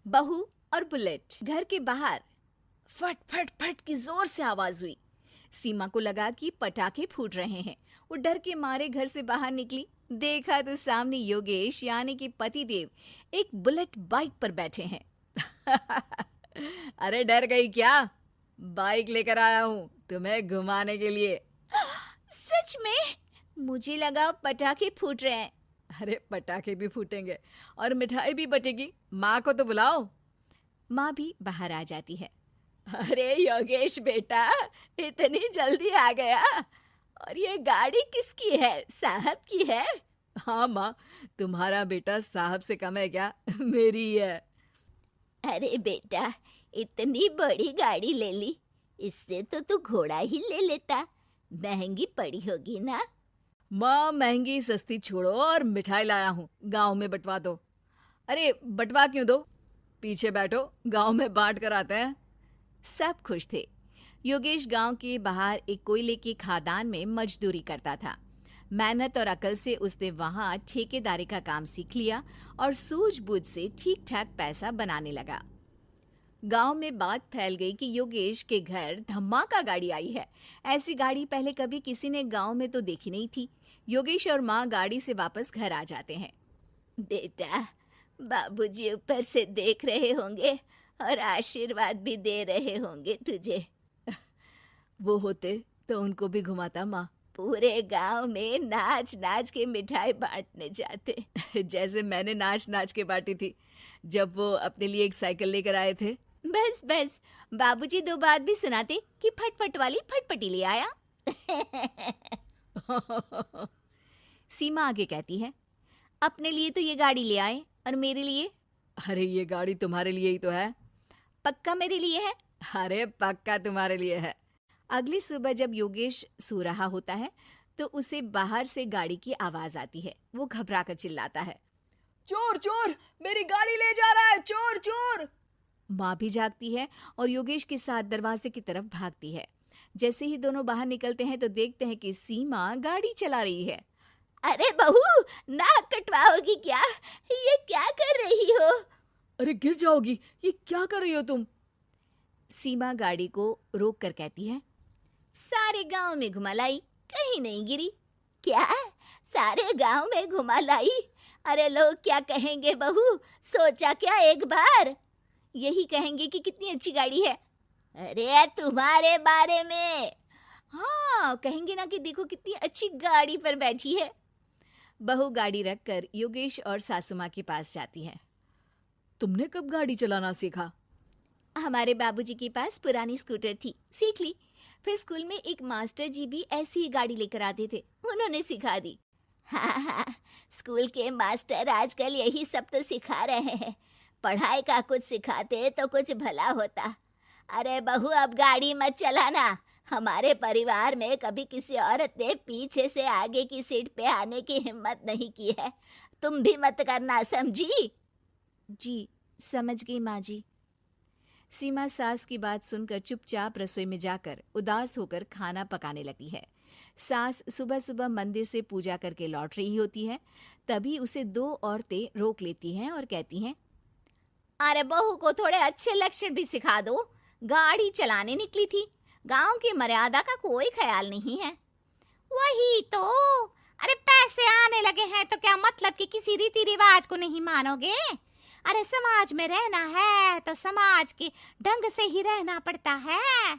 बहू और बुलेट। घर के बाहर फट फट फट की जोर से आवाज हुई। सीमा को लगा कि पटाखे फूट रहे हैं। वो डर के मारे घर से बाहर निकली। देखा तो सामने योगेश यानी कि पतिदेव एक बुलेट बाइक पर बैठे हैं। अरे डर गई क्या? बाइक लेकर आया हूँ तुम्हें घुमाने के लिए। सच में? मुझे लगा पटाखे फूट रहे हैं। अरे पटाखे भी फूटेंगे और मिठाई भी बटेगी। माँ को तो बुलाओ। माँ भी बाहर आ जाती है। अरे योगेश बेटा, इतनी जल्दी आ गया? और ये गाड़ी किसकी है? साहब की है? हाँ माँ, तुम्हारा बेटा साहब से कम है क्या? मेरी ही है। अरे बेटा, इतनी बड़ी गाड़ी ले ली, इससे तो तू घोड़ा ही ले लेता। महंगी पड़ी होगी ना? माँ महंगी सस्ती छोड़ो और मिठाई लाया हूँ, गांव में बंटवा दो। अरे बंटवा क्यों दो? पीछे बैठो, गांव में बांट कर आते हैं। सब खुश थे। योगेश गांव के बाहर एक कोयले की खदान में मजदूरी करता था। मेहनत और अकल से उसने वहां ठेकेदारी का काम सीख लिया और सूझबूझ से ठीक ठाक पैसा बनाने लगा। गांव में बात फैल गई कि योगेश के घर धमाका गाड़ी आई है। ऐसी गाड़ी पहले कभी किसी ने गांव में तो देखी नहीं थी। योगेश और माँ गाड़ी से वापस घर आ जाते हैं। बेटा, बाबूजी ऊपर से देख रहे होंगे और आशीर्वाद भी दे रहे होंगे तुझे। वो होते तो उनको भी घुमाता माँ। पूरे गांव में नाच नाच के मिठाई बांटने जाते। जैसे मैंने नाच नाच के बांटी थी जब वो अपने लिए एक साइकिल लेकर आए थे। बस बस, बाबूजी दो बात भी सुनाते कि फटफट वाली फटफटी ले आया। सीमा आगे कहती है, अपने लिए तो ये गाड़ी ले आए और मेरे लिए? अरे ये गाड़ी तुम्हारे लिए ही तो है। पक्का मेरे लिए है? अरे पक्का तुम्हारे लिए है। अगली सुबह जब योगेश सो रहा होता है तो उसे बाहर से गाड़ी की आवाज आती है। वो घबरा कर चिल्लाता है, चोर चोर, मेरी गाड़ी ले जा रहा है, चोर चोर। माँ भी जागती है और योगेश के साथ दरवाजे की तरफ भागती है। जैसे ही दोनों बाहर निकलते हैं तो देखते हैं कि सीमा गाड़ी चला रही है। अरे बहू, नाक कटवाओगी क्या? ये क्या कर रही हो? अरे गिर जाओगी, ये क्या कर रही हो तुम? सीमा गाड़ी को रोक कर कहती है, सारे गांव में घुमा लाई, कहीं नहीं गिरी। क्या? सारे गांव में घुमा लाई? अरे लोग क्या कहेंगे बहू? सोचा क्या एक बार? यही कहेंगे कि कितनी अच्छी गाड़ी है। अरे तुम्हारे बारे में। हाँ, कहेंगे ना कि देखो कितनी अच्छी गाड़ी पर बैठी है। बहू गाड़ी रखकर योगेश और सासू माँ के पास जाती है। तुमने कब गाड़ी चलाना सीखा? हमारे बाबूजी के पास पुरानी स्कूटर थी, सीख ली। फिर स्कूल में एक मास्टर जी भी ऐसी ही गाड़ी लेकर आते थे, उन्होंने सिखा दी। हाँ, स्कूल के मास्टर आजकल यही सब तो सिखा रहे हैं। पढ़ाई का कुछ सिखाते तो कुछ भला होता। अरे बहू, अब गाड़ी मत चलाना। हमारे परिवार में कभी किसी औरत ने पीछे से आगे की सीट पे आने की हिम्मत नहीं की है। तुम भी मत करना, समझी? जी समझ गई माँ जी। सीमा सास की बात सुनकर चुपचाप रसोई में जाकर उदास होकर खाना पकाने लगी है। सास सुबह सुबह मंदिर से पूजा करके लौट रही होती है। तभी उसे दो औरतें रोक लेती हैं और कहती हैं, अरे बहू को थोड़े अच्छे लक्षण भी सिखा दो। गाड़ी चलाने निकली थी, गांव की मर्यादा का कोई ख्याल नहीं है। वही तो। अरे पैसे आने लगे हैं तो क्या मतलब कि किसी रीति रिवाज को नहीं मानोगे? अरे समाज में रहना है तो समाज के ढंग से ही रहना पड़ता है।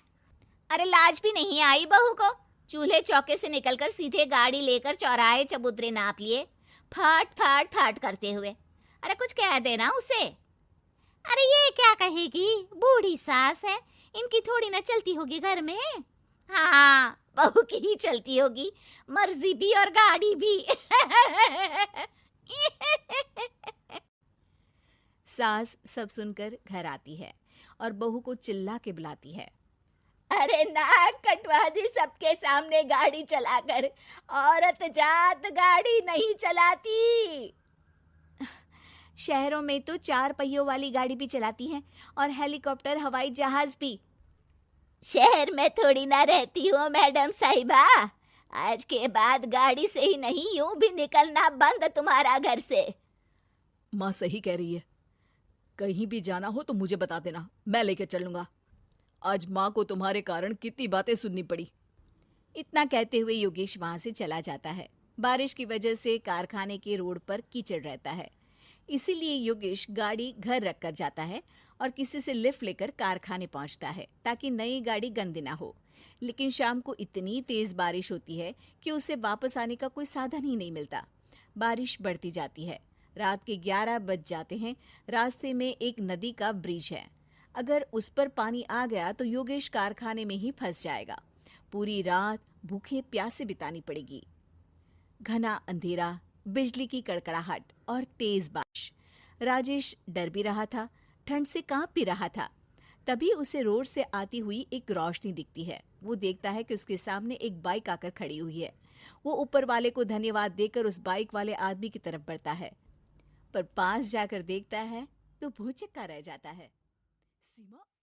अरे लाज भी नहीं आई बहू को? चूल्हे चौके से निकलकर सीधे गाड़ी लेकर चौराहे चबूतरे नाप लिए, फट फट फट करते हुए। अरे कुछ कह देना उसे। अरे ये क्या कहेगी? बूढ़ी सास है, इनकी थोड़ी ना चलती होगी घर में। हाँ, बहू की ही चलती होगी, मर्जी भी और गाड़ी भी। सास सब सुनकर घर आती है और बहू को चिल्ला के बुलाती है, अरे नाक कटवा दी सबके सामने गाड़ी चलाकर। औरत जात गाड़ी नहीं चलाती। शहरों में तो 4 पहियों वाली गाड़ी भी चलाती हैं और हेलीकॉप्टर, हवाई जहाज भी। शहर में थोड़ी ना रहती हो मैडम साहिबा। आज के बाद गाड़ी से ही नहीं, यूं भी निकलना बंद तुम्हारा घर से। माँ सही कह रही है, कहीं भी जाना हो तो मुझे बता देना, मैं लेकर चलूंगा। आज माँ को तुम्हारे कारण कितनी बातें सुननी पड़ी। इतना कहते हुए योगेश वहां से चला जाता है। बारिश की वजह से कारखाने के रोड पर कीचड़ रहता है, इसीलिए योगेश गाड़ी घर रख कर जाता है और किसी से लिफ्ट लेकर कारखाने पहुंचता है ताकि नई गाड़ी गंदी ना हो। लेकिन शाम को इतनी तेज बारिश होती है कि उसे वापस आने का कोई साधन ही नहीं मिलता। बारिश बढ़ती जाती है। रात के 11 बज जाते हैं। रास्ते में एक नदी का ब्रिज है। अगर उस पर पानी आ गया तो योगेश कारखाने में ही फंस जाएगा। पूरी रात भूखे प्यासे बितानी पड़ेगी। घना अंधेरा, बिजली की कड़कड़ाहट और तेज बारिश। राजेश डर भी रहा था, ठंड से कांप भी रहा था। तभी उसे रोड से आती हुई एक रोशनी दिखती है। वो देखता है कि उसके सामने एक बाइक आकर खड़ी हुई है। वो ऊपर वाले को धन्यवाद देकर उस बाइक वाले आदमी की तरफ बढ़ता है, पर पास जाकर देखता है तो भौचक्का रह जाता है। सीमा